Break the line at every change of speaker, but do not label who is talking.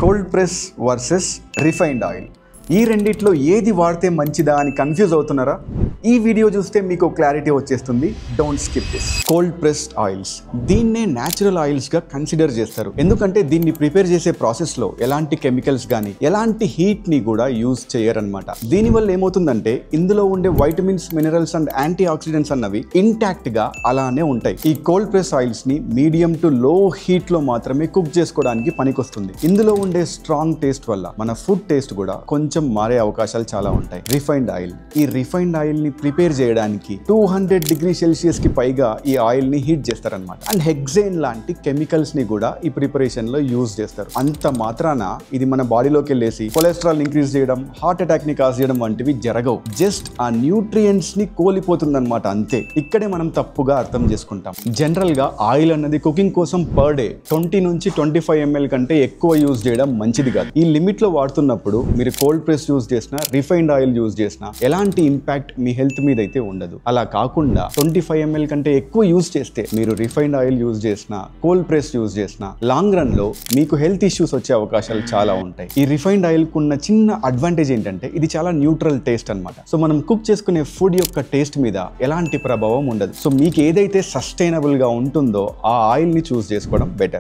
Cold press versus refined oil. ఈ రెండిట్లో ఏది వాడితే మంచిదా అని కన్ఫ్యూజ్ అవుతున్నారా? ఈ వీడియో చూస్తే మీకు క్లారిటీ వచ్చేస్తుంది. Don't skip this. Cold pressed oils, దీన్నే న్యాచురల్ ఆయిల్స్గా కన్సిడర్ చేస్తారు. ఎందుకంటే దీన్ని ప్రిపేర్ చేసే ప్రాసెస్లో ఎలాంటి కెమికల్స్ కానీ ఎలాంటి హీట్ని కూడా యూజ్ చేయరనమాట. దీనివల్ల ఏమవుతుందంటే ఇందులో ఉండే vitamins, minerals and antioxidants అన్నవి ఇంటాక్ట్గా అలానే ఉంటాయి. ఈ కోల్డ్ ప్రెస్ ఆయిల్స్ని మీడియం టు లో హీట్లో మాత్రమే కుక్ చేసుకోవడానికి పనికొస్తుంది. ఇందులో ఉండే స్ట్రాంగ్ టేస్ట్ వల్ల మన ఫుడ్ టేస్ట్ కూడా కొంచెం మారే అవకాశాలు చాలా ఉంటాయి. రిఫైన్డ్ ఆయిల్, ఈ రిఫైన్డ్ ఆయిల్ ని ప్రిపేర్ చేయడానికి 200 డిగ్రీ సెల్సియస్ కి పైగా ఈ ఆయిల్ ని హీట్ చేస్తారనమాట. అండ్ హెక్సేన్ లాంటి కెమికల్స్ ని కూడా ఈ ప్రిపరేషన్ లో యూజ్ చేస్తారు. అంత మాత్రాన ఇది మన బాడీలోకి వెళ్ళేసి కొలెస్ట్రాల్ ఇంక్రీజ్ చేయడం, హార్ట్ అటాక్ ని కాజ్ చేయడం వంటివి జరగవు. జస్ట్ ఆ న్యూట్రియంట్స్ ని కోల్పోతుందన్నమాట, అంతే. ఇక్కడే మనం తప్పుగా అర్థం చేసుకుంటాం. జనరల్ గా ఆయిల్ అన్నది కుకింగ్ కోసం పర్ డే 20 నుంచి 25 ml కంటే ఎక్కువ యూజ్ చేయడం మంచిది కాదు. ఈ లిమిట్ లో వాడుతున్నప్పుడు మీరు కోల్డ్ ప్రెస్ యూజ్ చేసినా, రిఫైన్డ్ ఆయిల్ యూజ్ చేసినా ఎలాంటి ఇంపాక్ట్ మీ హెల్త్ మీద అయితే ఉండదు. అలా కాకుండా 25 ml కంటే ఎక్కువ యూజ్ చేస్తే మీరు రిఫైన్డ్ ఆయిల్ యూజ్ చేసినా, కోల్డ్ ప్రెస్ యూజ్ చేసినా లాంగ్ రన్ లో మీకు హెల్త్ ఇష్యూస్ వచ్చే అవకాశాలు చాలా ఉంటాయి. ఈ రిఫైన్డ్ ఆయిల్ కున్న చిన్న అడ్వాంటేజ్ ఏంటంటే ఇది చాలా న్యూట్రల్ టేస్ట్ అనమాట. సో మనం కుక్ చేసుకునే ఫుడ్ యొక్క టేస్ట్ మీద ఎలాంటి ప్రభావం ఉండదు. సో మీకు ఏదైతే సస్టైనబుల్ గా ఉంటుందో ఆ ఆయిల్ ని చూస్ చేసుకోవడం బెటర్.